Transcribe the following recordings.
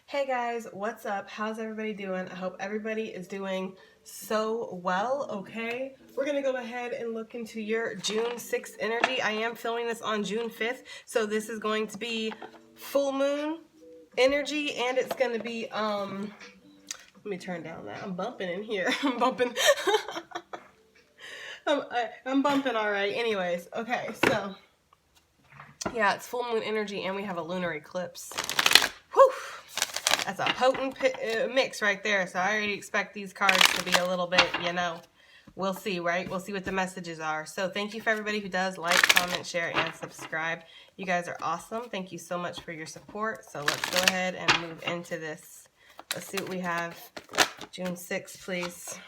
Hey guys, what's up? How's everybody doing? I hope everybody is doing so well, okay? We're going to go ahead and look into your June 6th energy. I am filming this on June 5th, so this is going to be full moon energy, and it's going to be, let me turn down that. I'm bumping in here. I'm bumping. I'm bumping all right. Anyways, okay, so, yeah, it's full moon energy, and we have a lunar eclipse. Whew! That's a potent mix right there. So I already expect these cards to be a little bit, we'll see, right? We'll see what the messages are. So thank you for everybody who does like, comment, share, and subscribe. You guys are awesome. Thank you so much for your support. So let's go ahead and move into this. Let's see what we have. June 6th, please.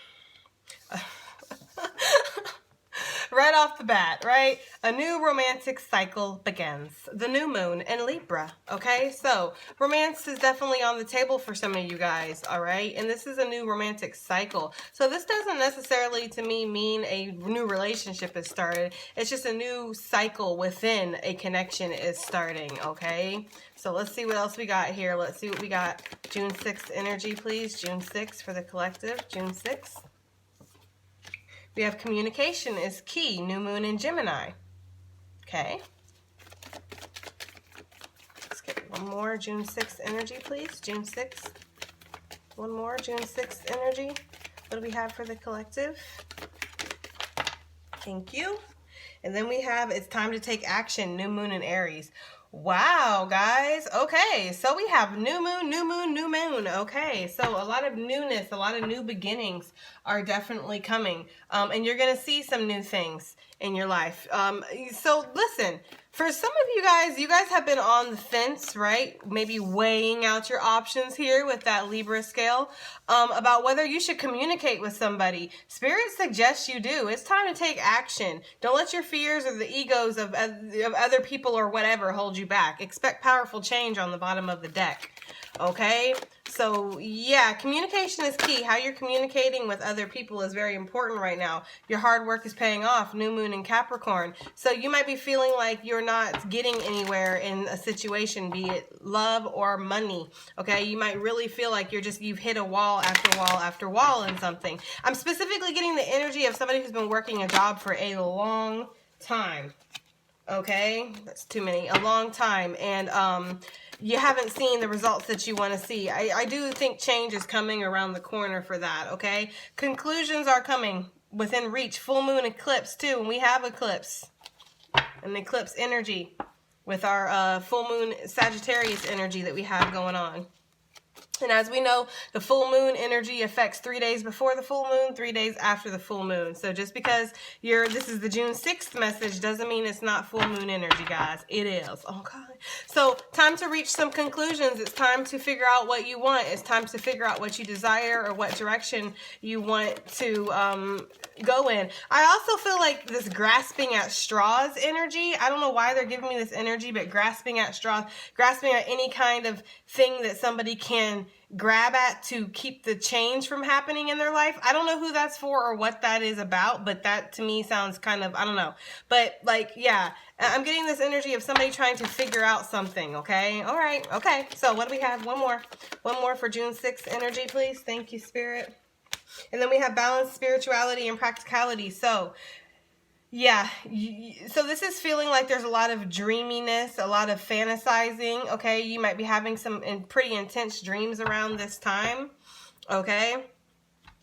Right off the bat, right? A new romantic cycle begins. The new moon in Libra, okay? So, romance is definitely on the table for some of you guys, all right? And this is a new romantic cycle. So, this doesn't necessarily, to me, mean a new relationship is started. It's just a new cycle within a connection is starting, okay? So, let's see what else we got here. Let's see what we got. June 6th energy, please. June 6th for the collective. June 6th. We have communication is key, new moon in Gemini. Okay. Let's get one more June 6th energy, please. June 6th. One more June 6th energy. What do we have for the collective? Thank you. And then we have it's time to take action, new moon in Aries. Wow, guys. Okay, so we have new moon, new moon, new moon. Okay, so a lot of newness, a lot of new beginnings are definitely coming. And you're going to see some new things in your life. So listen, for some of you guys have been on the fence, right? Maybe weighing out your options here with that Libra scale about whether you should communicate with somebody. Spirit suggests you do. It's time to take action. Don't let your fears or the egos of other people or whatever hold you back. Expect powerful change on the bottom of the deck. Okay, so yeah, communication is key. How you're communicating with other people is very important right now. Your hard work is paying off, new moon in Capricorn. So you might be feeling like you're not getting anywhere in a situation, be it love or money. Okay, you might really feel like you've hit a wall after wall after wall in something. I'm specifically getting the energy of somebody who's been working a job for a long time. Okay, that's too many, a long time, and you haven't seen the results that you want to see. I do think change is coming around the corner for that, okay? Conclusions are coming within reach. Full moon eclipse too, and we have eclipse, an eclipse energy with our full moon Sagittarius energy that we have going on. And as we know, the full moon energy affects 3 days before the full moon, 3 days after the full moon. So just because this is the June 6th message doesn't mean it's not full moon energy, guys. It is. Okay. So time to reach some conclusions. It's time to figure out what you want. It's time to figure out what you desire or what direction you want to go in. I also feel like this grasping at straws energy. I don't know why they're giving me this energy, but grasping at straws, grasping at any kind of thing that somebody can grab at to keep the change from happening in their life. I don't know who that's for or what that is about, but that to me sounds kind of, I don't know. But like, yeah, I'm getting this energy of somebody trying to figure out something, okay? All right, okay. So what do we have? One more for June 6th energy, please. Thank you, Spirit. And then we have balance, spirituality, and practicality. So yeah, so this is feeling like there's a lot of dreaminess, a lot of fantasizing, okay? You might be having some pretty intense dreams around this time, okay?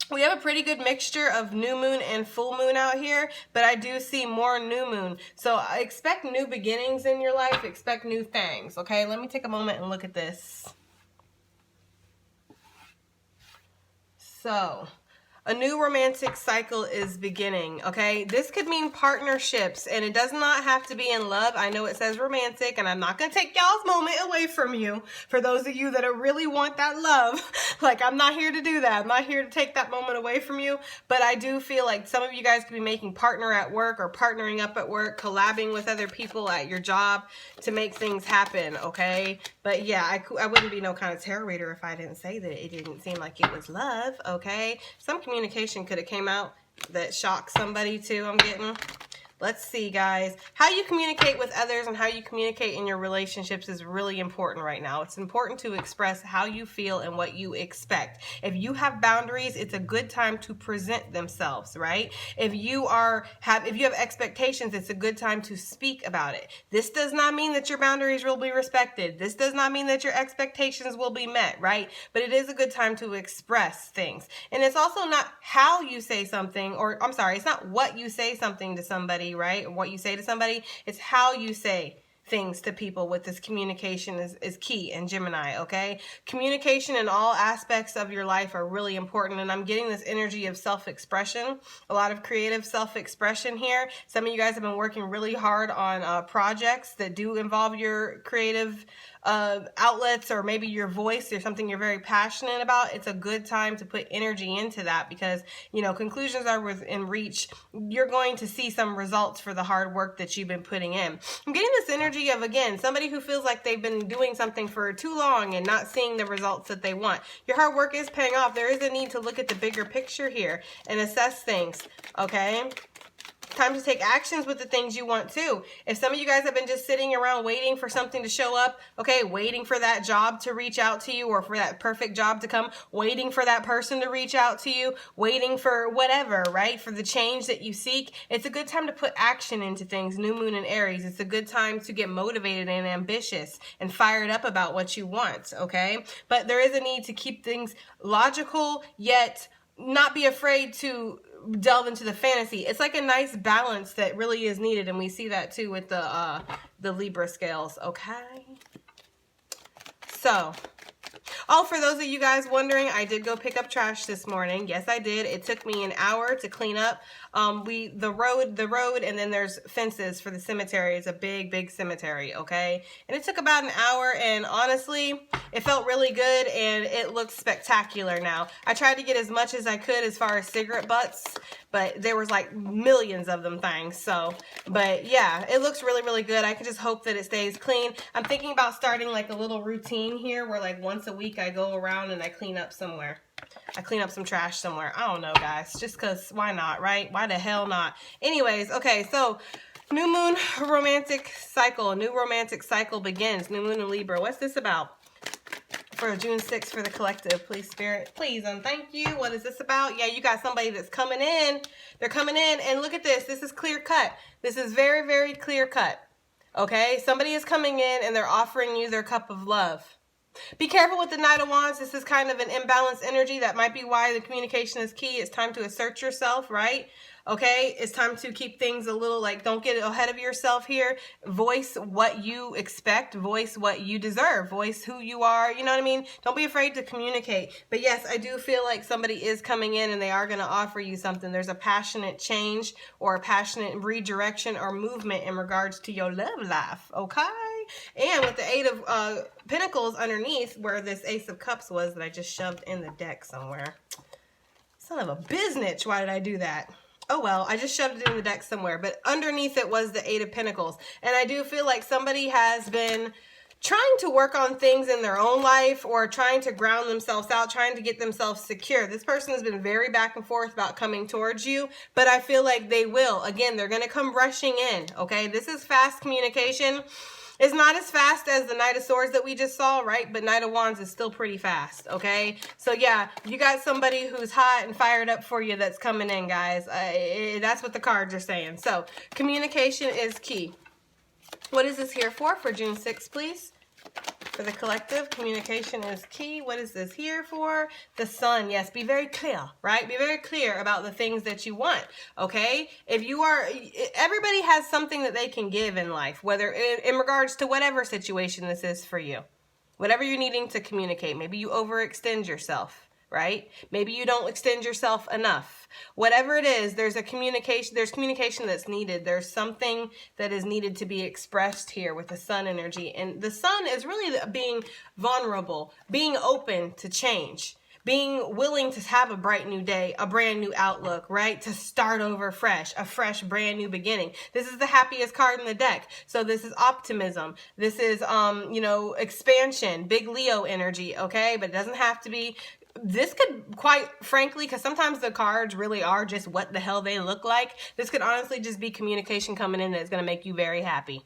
We have a pretty good mixture of new moon and full moon out here, but I do see more new moon. So I expect new beginnings in your life, expect new things, okay? Let me take a moment and look at this. So a new romantic cycle is beginning, okay? This could mean partnerships, and it does not have to be in love. I know it says romantic, and I'm not going to take y'all's moment away from you. For those of you that really want that love, like, I'm not here to do that. I'm not here to take that moment away from you, but I do feel like some of you guys could be making partner at work or partnering up at work, collabing with other people at your job to make things happen, okay? But yeah, I wouldn't be no kind of tarot reader if I didn't say that it didn't seem like it was love, okay? Some communication could have came out that shocked somebody too, I'm getting. Let's see, guys. How you communicate with others and how you communicate in your relationships is really important right now. It's important to express how you feel and what you expect. If you have boundaries, it's a good time to present themselves, right? If you have expectations, it's a good time to speak about it. This does not mean that your boundaries will be respected. This does not mean that your expectations will be met, right? But it is a good time to express things. And it's also not how you say something, or I'm sorry, it's not what you say something to somebody, right? Or what you say to somebody, it's how you say things to people. With this communication is key in Gemini, okay? Communication in all aspects of your life are really important, and I'm getting this energy of self-expression, a lot of creative self-expression here. Some of you guys have been working really hard on projects that do involve your creative outlets, or maybe your voice or something you're very passionate about. It's a good time to put energy into that, because conclusions are within reach. You're going to see some results for the hard work that you've been putting in. I'm getting this energy of, again, somebody who feels like they've been doing something for too long and not seeing the results that they want. Your hard work is paying off. There is a need to look at the bigger picture here and assess things, okay? Time to take actions with the things you want too. If some of you guys have been just sitting around waiting for something to show up, okay, waiting for that job to reach out to you, or for that perfect job to come, waiting for that person to reach out to you, waiting for whatever, right? For the change that you seek, it's a good time to put action into things. New moon in Aries, it's a good time to get motivated and ambitious and fired up about what you want, okay? But there is a need to keep things logical, yet not be afraid to delve into the fantasy. It's like a nice balance that really is needed, and we see that too with the Libra scales, okay? So, for those of you guys wondering, I did go pick up trash this morning. Yes, I did. It took me an hour to clean up. The road, and then there's fences for the cemetery. It's a big cemetery, okay? And it took about an hour, and honestly, it felt really good, and it looks spectacular now. I tried to get as much as I could as far as cigarette butts, but there was like millions of them things. So, but yeah, it looks really good. I can just hope that it stays clean. I'm thinking about starting like a little routine here where like once a week I go around and I clean up somewhere. I clean up some trash somewhere. I don't know, guys. Just because, why not, right? Why the hell not? Anyways, okay, so new moon romantic cycle. A new romantic cycle begins. New moon in Libra. What's this about? For June 6th for the collective, please, Spirit, please, and thank you. What is this about? Yeah, you got somebody that's coming in. They're coming in, and look at this. This is clear cut. This is very clear cut. Okay, somebody is coming in, and they're offering you their cup of love. Be careful with the Knight of Wands. This is kind of an imbalanced energy. That might be why the communication is key. It's time to assert yourself, right? Okay, it's time to keep things a little like, don't get ahead of yourself here. Voice what you expect. Voice what you deserve. Voice who you are. You know what I mean? Don't be afraid to communicate. But yes, I do feel like somebody is coming in and they are going to offer you something. There's a passionate change or a passionate redirection or movement in regards to your love life. Okay? And with the Eight of Pentacles underneath, where this Ace of Cups was that I just shoved in the deck somewhere. Son of a biznitch. Why did I do that? Oh well, I just shoved it in the deck somewhere. But underneath it was the Eight of Pentacles. And I do feel like somebody has been trying to work on things in their own life, or trying to ground themselves out, trying to get themselves secure. This person has been very back and forth about coming towards you, but I feel like they will. Again, they're going to come rushing in, okay? This is fast communication. It's not as fast as the Knight of Swords that we just saw, right? But Knight of Wands is still pretty fast, okay? So yeah, you got somebody who's hot and fired up for you that's coming in, guys. That's what the cards are saying. So communication is key. What is this here for June 6th, please? For the collective, communication is key. What is this here for? The Sun. Yes, be very clear, right? Be very clear about the things that you want, okay? If you are, everybody has something that they can give in life, whether in regards to whatever situation this is for you. Whatever you're needing to communicate. Maybe you overextend yourself, right? Maybe you don't extend yourself enough. Whatever it is, there's communication that's needed. There's something that is needed to be expressed here with the Sun energy. And the Sun is really being vulnerable, being open to change, being willing to have a bright new day, a brand new outlook, right? To start over fresh, a fresh, brand new beginning. This is the happiest card in the deck. So this is optimism. This is, expansion, big Leo energy, okay? But it doesn't have to be this could, quite frankly, because sometimes the cards really are just what the hell they look like. This could honestly just be communication coming in that's going to make you very happy.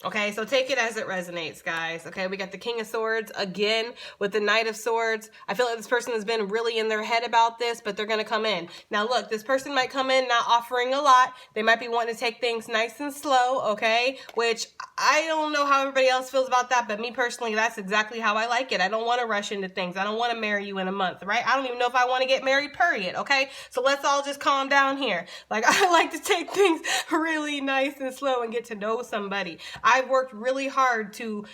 Okay, so take it as it resonates, guys. Okay, we got the King of Swords again with the Knight of Swords. I feel like this person has been really in their head about this, but they're going to come in. Now, look, this person might come in not offering a lot. They might be wanting to take things nice and slow, okay? Which I don't know how everybody else feels about that, but me personally, that's exactly how I like it. I don't want to rush into things. I don't want to marry you in a month, right? I don't even know if I want to get married, period, okay? So let's all just calm down here. Like, I like to take things really nice and slow and get to know somebody. I've worked really hard to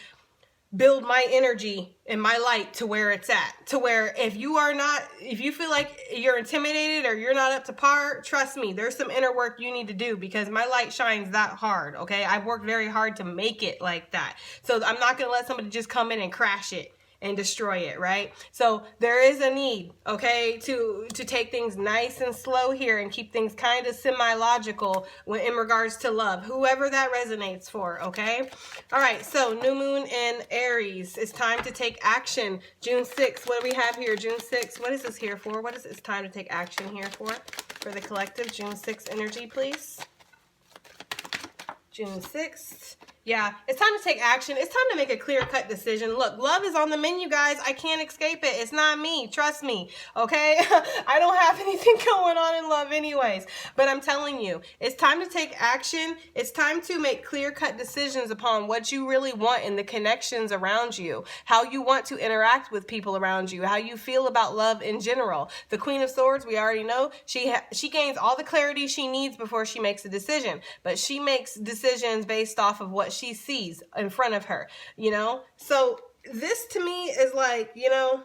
build my energy and my light to where it's at, to where if you feel like you're intimidated or you're not up to par, trust me, there's some inner work you need to do, because my light shines that hard. Okay, I've worked very hard to make it like that, so I'm not gonna let somebody just come in and crash it and destroy it, right? So there is a need, okay, to take things nice and slow here and keep things kind of semi-logical in regards to love, whoever that resonates for, okay? All right, so new moon in Aries. It's time to take action. June 6th, what do we have here? June 6th, what is this here for? What is it's time to take action here for the collective? June 6th energy, please. June 6th. Yeah, it's time to take action. It's time to make a clear-cut decision. Look, love is on the menu, guys. I can't escape it. It's not me. Trust me, okay? I don't have anything going on in love anyways. But I'm telling you, it's time to take action. It's time to make clear-cut decisions upon what you really want in the connections around you, how you want to interact with people around you, how you feel about love in general. The Queen of Swords, we already know, she gains all the clarity she needs before she makes a decision. But she makes decisions based off of what she sees in front of her, you know? So this to me is like, you know,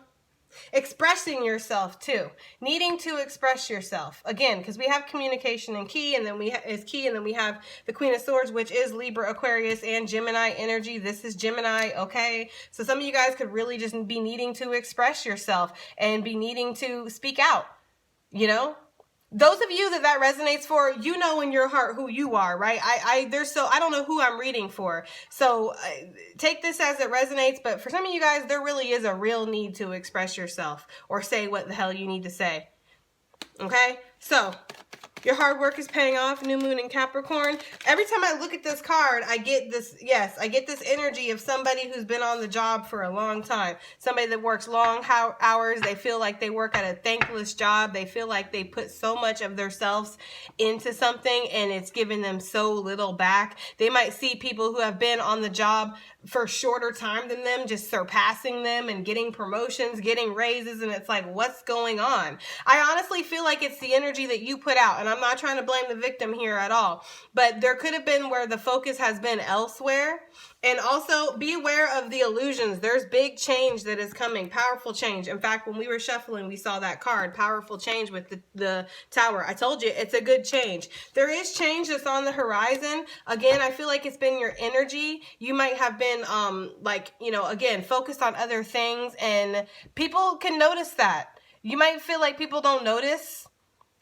expressing yourself too, needing to express yourself again, because we have communication and key, and then we have the Queen of Swords, which is Libra, Aquarius, and Gemini energy. This is Gemini, okay? So some of you guys could really just be needing to express yourself and be needing to speak out, you know? Those of you that resonates for, you know in your heart who you are, right? I don't know who I'm reading for. So take this as it resonates. But for some of you guys, there really is a real need to express yourself or say what the hell you need to say. Okay? So your hard work is paying off. New moon in Capricorn. Every time I look at this card, I get this, yes, I get this energy of somebody who's been on the job for a long time. Somebody that works long hours. They feel like they work at a thankless job. They feel like they put so much of themselves into something and it's giving them so little back. They might see people who have been on the job for shorter time than them just surpassing them and getting promotions, getting raises, and it's like, what's going on? I honestly feel like it's the energy that you put out, and I'm not trying to blame the victim here at all, but there could have been where the focus has been elsewhere. And also be aware of the illusions. There's big change that is coming, powerful change. In fact, when we were shuffling, we saw that card, powerful change with the tower. I told you, it's a good change. There is change that's on the horizon. Again, I feel like it's been your energy. You might have been, again, focused on other things, and people can notice that. You might feel like people don't notice.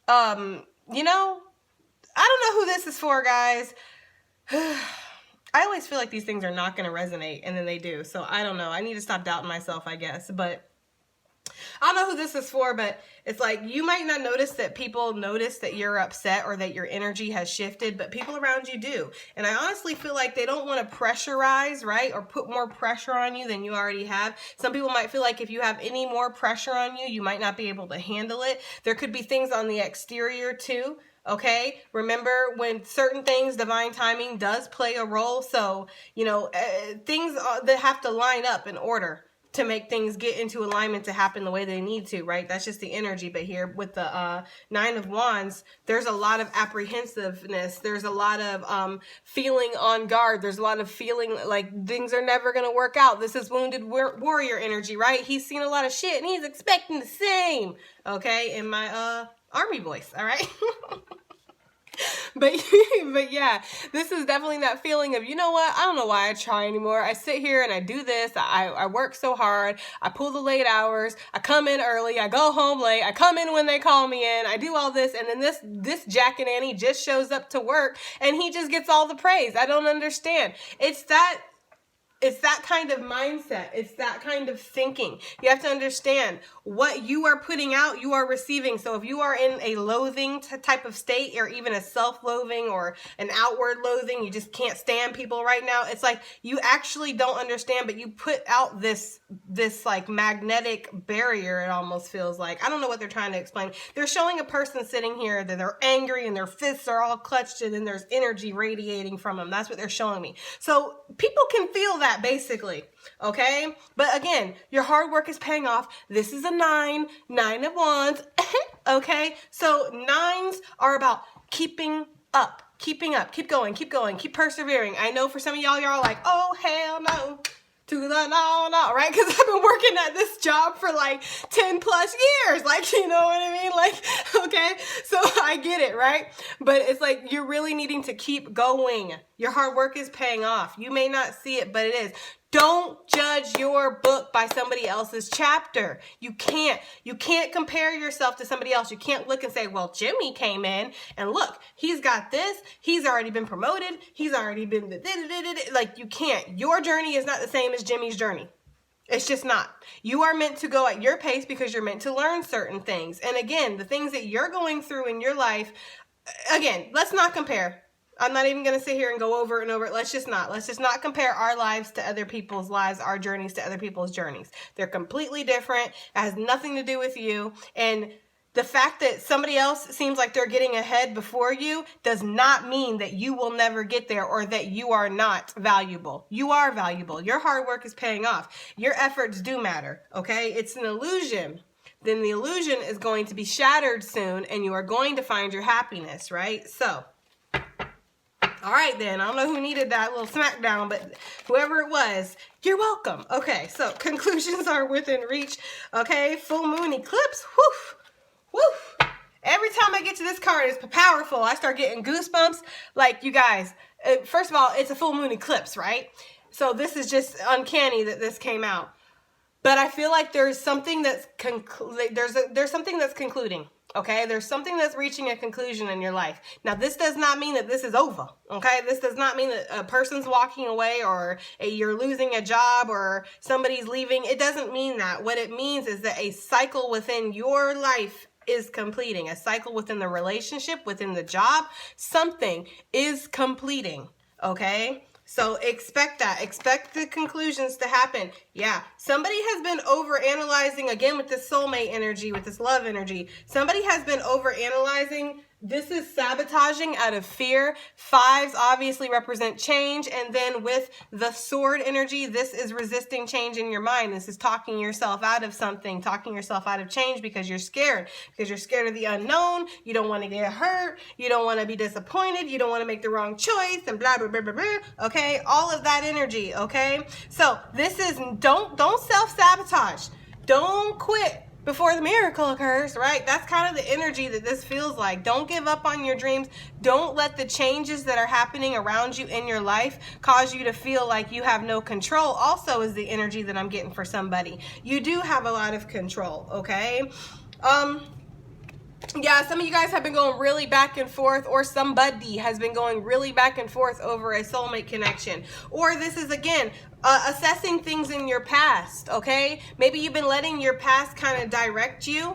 I don't know who this is for, guys. I always feel like these things are not going to resonate, and then they do. So I don't know. I need to stop doubting myself, I guess. But I don't know who this is for, but it's like you might not notice that people notice that you're upset or that your energy has shifted, but people around you do. And I honestly feel like they don't want to pressurize, right, or put more pressure on you than you already have. Some people might feel like if you have any more pressure on you, you might not be able to handle it. There could be things on the exterior too. Okay, remember when certain things, divine timing does play a role. So, things that have to line up in order to make things get into alignment to happen the way they need to, right? That's just the energy. But here with the Nine of Wands, there's a lot of apprehensiveness. There's a lot of feeling on guard. There's a lot of feeling like things are never going to work out. This is wounded warrior energy, right? He's seen a lot of shit and he's expecting the same, okay, in my army voice, all right? But yeah, this is definitely that feeling of, you know what, I don't know why I try anymore. I sit here and I do this. I work so hard. I pull the late hours. I come in early. I go home late. I come in when they call me in. I do all this. And then this Jack and Annie just shows up to work and he just gets all the praise. I don't understand. It's that It's that kind of mindset. It's that kind of thinking. You have to understand what you are putting out, you are receiving. So if you are in a loathing type of state, or even a self-loathing or an outward loathing, you just can't stand people right now. It's like you actually don't understand, but you put out this like magnetic barrier, it almost feels like. I don't know what they're trying to explain. They're showing a person sitting here that they're angry and their fists are all clutched and then there's energy radiating from them. That's what they're showing me. So people can feel that basically, okay? But again, your hard work is paying off. This is a 9 of wands, okay? So 9s are about keeping up, keep going, keep persevering. I know for some of y'all are like, oh, hell no. To the no, right? Because I've been working at this job for like 10 plus years. Like, you know what I mean? Like, okay, so I get it, right? But it's like you're really needing to keep going. Your hard work is paying off. You may not see it, but it is. Don't judge your book by somebody else's chapter. You can't compare yourself to somebody else. You can't look and say, well, Jimmy came in and look, he's got this. He's already been promoted. He's already been like, you can't. Your journey is not the same as Jimmy's journey. It's just not. You are meant to go at your pace because you're meant to learn certain things. And again, the things that you're going through in your life, again, let's not compare. I'm not even going to sit here and go over and over. Let's just not compare our lives to other people's lives, our journeys to other people's journeys. They're completely different. It has nothing to do with you. And the fact that somebody else seems like they're getting ahead before you does not mean that you will never get there or that you are not valuable. You are valuable. Your hard work is paying off. Your efforts do matter, okay? It's an illusion. Then the illusion is going to be shattered soon and you are going to find your happiness, right? So, all right then, I don't know who needed that little smackdown, but whoever it was, you're welcome. Okay, so conclusions are within reach. Okay, full moon eclipse. Woof, woof. Every time I get to this card, it's powerful. I start getting goosebumps. Like, you guys, first of all, it's a full moon eclipse, right? So this is just uncanny that this came out. But I feel like there's something that's there's something that's concluding. Okay, there's something that's reaching a conclusion in your life. Now, this does not mean that this is over. Okay, this does not mean that a person's walking away or you're losing a job or somebody's leaving. It doesn't mean that. What it means is that a cycle within your life is completing. A cycle within the relationship, within the job, something is completing. Okay. So expect that. Expect the conclusions to happen. Yeah. Somebody has been overanalyzing, again, with this soulmate energy, with this love energy. Somebody has been overanalyzing. This is sabotaging out of fear. 5s obviously represent change. And then with the sword energy, this is resisting change in your mind. This is talking yourself out of something, talking yourself out of change because you're scared. Because you're scared of the unknown. You don't want to get hurt. You don't want to be disappointed. You don't want to make the wrong choice and blah, blah, blah, blah, blah. Okay? All of that energy. Okay? So this is, don't self-sabotage. Don't quit before the miracle occurs, right? That's kind of the energy that this feels like. Don't give up on your dreams. Don't let the changes that are happening around you in your life cause you to feel like you have no control. Also is the energy that I'm getting for somebody. You do have a lot of control, okay? Yeah, some of you guys have been going really back and forth, or somebody has been going really back and forth over a soulmate connection. Or this is, again, assessing things in your past, okay? Maybe you've been letting your past kind of direct you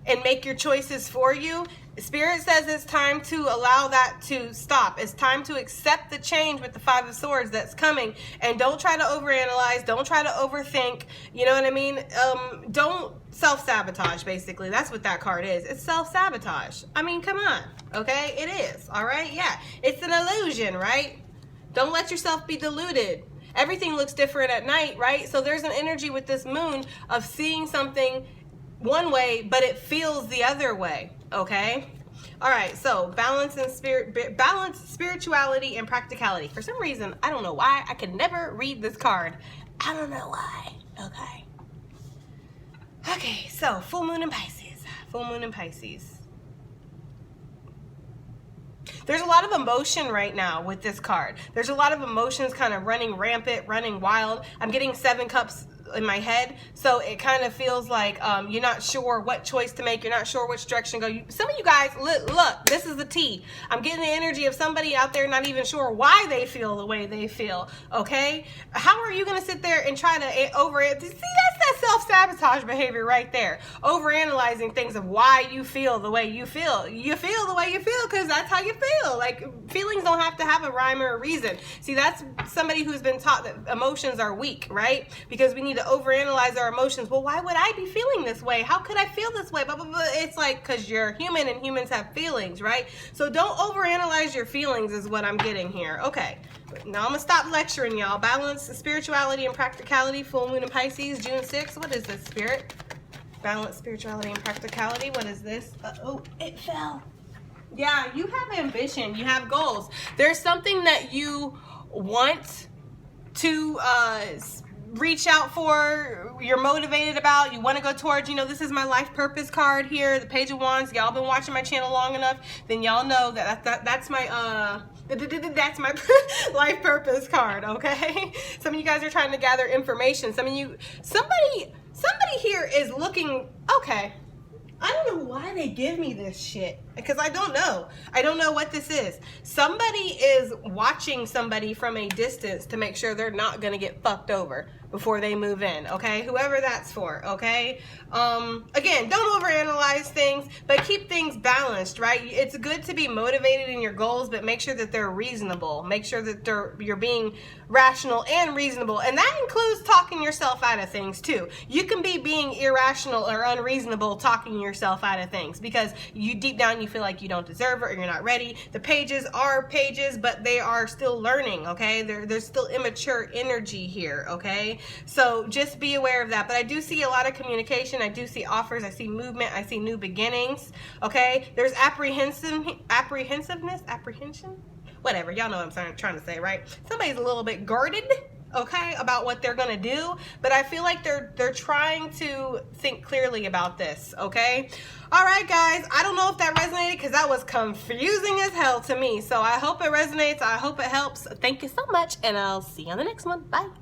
and make your choices for you. Spirit says it's time to allow that to stop. It's time to accept the change with the 5 of Swords that's coming. And don't try to overanalyze. Don't try to overthink. You know what I mean? Don't self-sabotage, basically. That's what that card is. It's self-sabotage. I mean, come on. Okay? It is. All right? Yeah. It's an illusion, right? Don't let yourself be deluded. Everything looks different at night, right? So there's an energy with this moon of seeing something one way, but it feels the other way. Okay. All right. So balance and spirituality and practicality. For some reason, I don't know why, I can never read this card. I don't know why. Okay. Okay. So full moon in Pisces. Full moon in Pisces. There's a lot of emotion right now with this card. There's a lot of emotions kind of running rampant, running wild. I'm getting 7 cups in my head, so it kind of feels like you're not sure what choice to make, you're not sure which direction to go. Some of you guys, look, this is the tea. I'm getting the energy of somebody out there not even sure why they feel the way they feel, okay? How are you gonna sit there and try to over it? See, that's that self-sabotage behavior right there. Overanalyzing things of why you feel the way you feel. You feel the way you feel because that's how you feel. Like, feelings don't have to have a rhyme or a reason. See, that's somebody who's been taught that emotions are weak, right? Because we need to overanalyze our emotions. Well, why would I be feeling this way? How could I feel this way? Blah, blah, blah. It's like, because you're human and humans have feelings, right? So don't overanalyze your feelings is what I'm getting here. Okay, now I'm gonna stop lecturing y'all. Balance, spirituality, and practicality. Full moon in Pisces, June 6th. What is this, Spirit? Balance, spirituality, and practicality. What is this? Oh, it fell. Yeah, you have ambition. You have goals. There's something that you want to reach out for, you're motivated about, you want to go towards. You know, this is my life purpose card here, the Page of Wands. Y'all been watching my channel long enough, then y'all know that's my that's my life purpose card, okay? Some of you guys are trying to gather information. Somebody here is looking, okay, I don't know why they give me this shit, because I don't know. I don't know what this is. Somebody is watching somebody from a distance to make sure they're not gonna get fucked over before they move in, okay? Whoever that's for, okay? Again, don't overanalyze things, but keep things balanced, right? It's good to be motivated in your goals, but make sure that they're reasonable. Make sure that you're being rational and reasonable, and that includes talking yourself out of things too. You can be being irrational or unreasonable talking yourself out of things because you deep down you feel like you don't deserve it or you're not ready. The pages are pages, but they are still learning, okay? There's still immature energy here, okay? So just be aware of that. But I do see a lot of communication. I do see offers. I see movement. I see new beginnings, okay? There's apprehension, whatever. Y'all know what I'm trying to say, right? Somebody's a little bit guarded, okay, about what they're gonna do, but I feel like they're trying to think clearly about this, okay? All right, guys, I don't know if that resonated because that was confusing as hell to me. So I hope it resonates. I hope it helps. Thank you so much, and I'll see you on the next one. Bye.